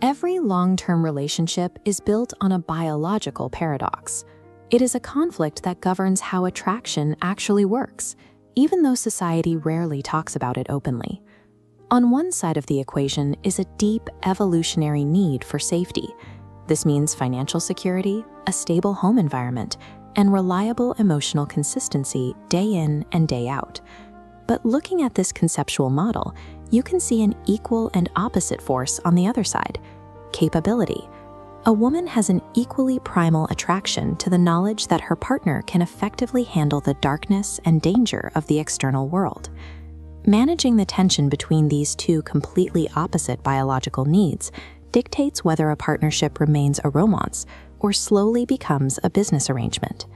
Every long-term relationship is built on a biological paradox. It is a conflict that governs how attraction actually works, even though society rarely talks about it openly. On one side of the equation is a deep evolutionary need for safety. This means financial security, a stable home environment, and reliable emotional consistency day in and day out. But looking at this conceptual model, you can see an equal and opposite force on the other side: capability. A woman has an equally primal attraction to the knowledge that her partner can effectively handle the darkness and danger of the external world. Managing the tension between these two completely opposite biological needs dictates whether a partnership remains a romance or slowly becomes a business arrangement.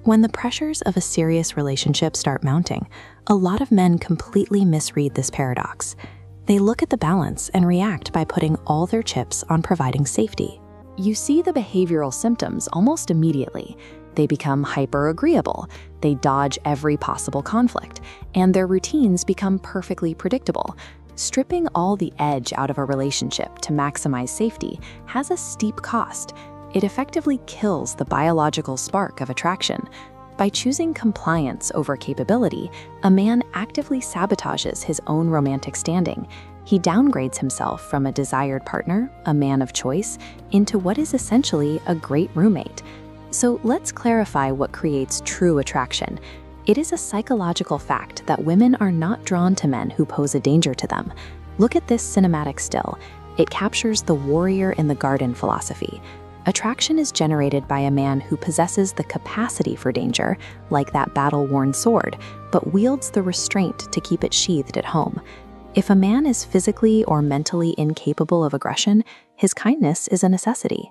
When the pressures of a serious relationship start mounting, a lot of men completely misread this paradox. They look at the balance and react by putting all their chips on providing safety. You see the behavioral symptoms almost immediately. They become hyper-agreeable, they dodge every possible conflict, and their routines become perfectly predictable. Stripping all the edge out of a relationship to maximize safety has a steep cost. It effectively kills the biological spark of attraction. By choosing compliance over capability, a man actively sabotages his own romantic standing. He downgrades himself from a desired partner, a man of choice, into what is essentially a great roommate. So let's clarify what creates true attraction. It is a psychological fact that women are not drawn to men who pose a danger to them. Look at this cinematic still. It captures the warrior in the garden philosophy. Attraction is generated by a man who possesses the capacity for danger, like that battle-worn sword, but wields the restraint to keep it sheathed at home. If a man is physically or mentally incapable of aggression, his kindness is a necessity.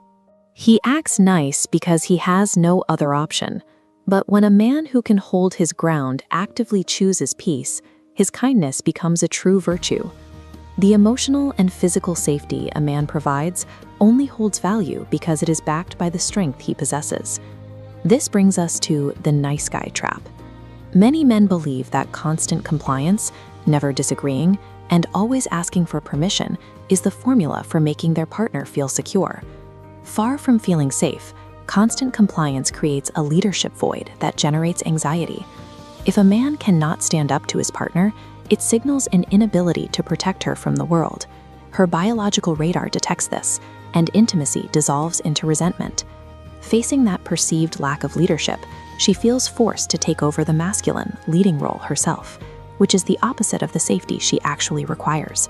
He acts nice because he has no other option. But when a man who can hold his ground actively chooses peace, his kindness becomes a true virtue. The emotional and physical safety a man provides only holds value because it is backed by the strength he possesses. This brings us to the nice guy trap. Many men believe that constant compliance, never disagreeing, and always asking for permission is the formula for making their partner feel secure. Far from feeling safe, constant compliance creates a leadership void that generates anxiety. If a man cannot stand up to his partner, it signals an inability to protect her from the world. Her biological radar detects this, and intimacy dissolves into resentment. Facing that perceived lack of leadership, she feels forced to take over the masculine, leading role herself, which is the opposite of the safety she actually requires.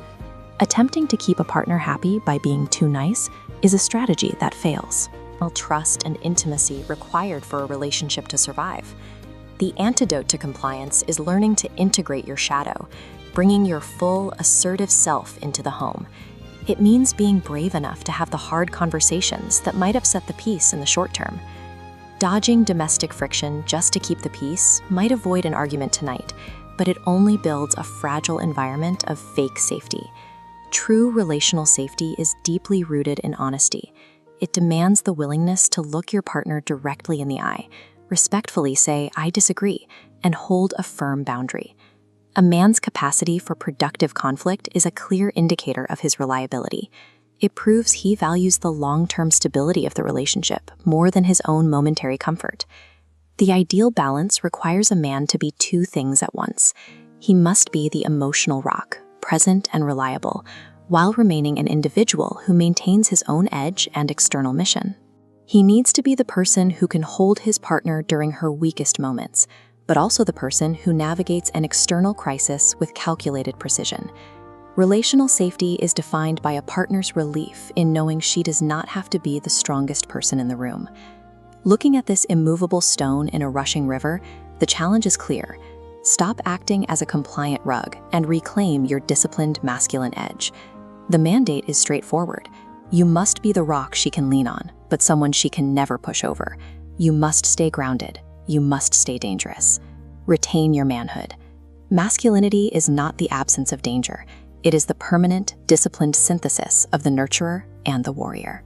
Attempting to keep a partner happy by being too nice is a strategy that fails. Trust and intimacy required for a relationship to survive. The antidote to compliance is learning to integrate your shadow, bringing your full, assertive self into the home. It means being brave enough to have the hard conversations that might upset the peace in the short term. Dodging domestic friction just to keep the peace might avoid an argument tonight, but it only builds a fragile environment of fake safety. True relational safety is deeply rooted in honesty. It demands the willingness to look your partner directly in the eye, respectfully say, "I disagree," and hold a firm boundary. A man's capacity for productive conflict is a clear indicator of his reliability. It proves he values the long-term stability of the relationship more than his own momentary comfort. The ideal balance requires a man to be two things at once. He must be the emotional rock, present and reliable, while remaining an individual who maintains his own edge and external mission. He needs to be the person who can hold his partner during her weakest moments, but also the person who navigates an external crisis with calculated precision. Relational safety is defined by a partner's relief in knowing she does not have to be the strongest person in the room. Looking at this immovable stone in a rushing river, the challenge is clear. Stop acting as a compliant rug and reclaim your disciplined masculine edge. The mandate is straightforward. You must be the rock she can lean on, but someone she can never push over. You must stay grounded. You must stay dangerous. Retain your manhood. Masculinity is not the absence of danger. It is the permanent, disciplined synthesis of the nurturer and the warrior.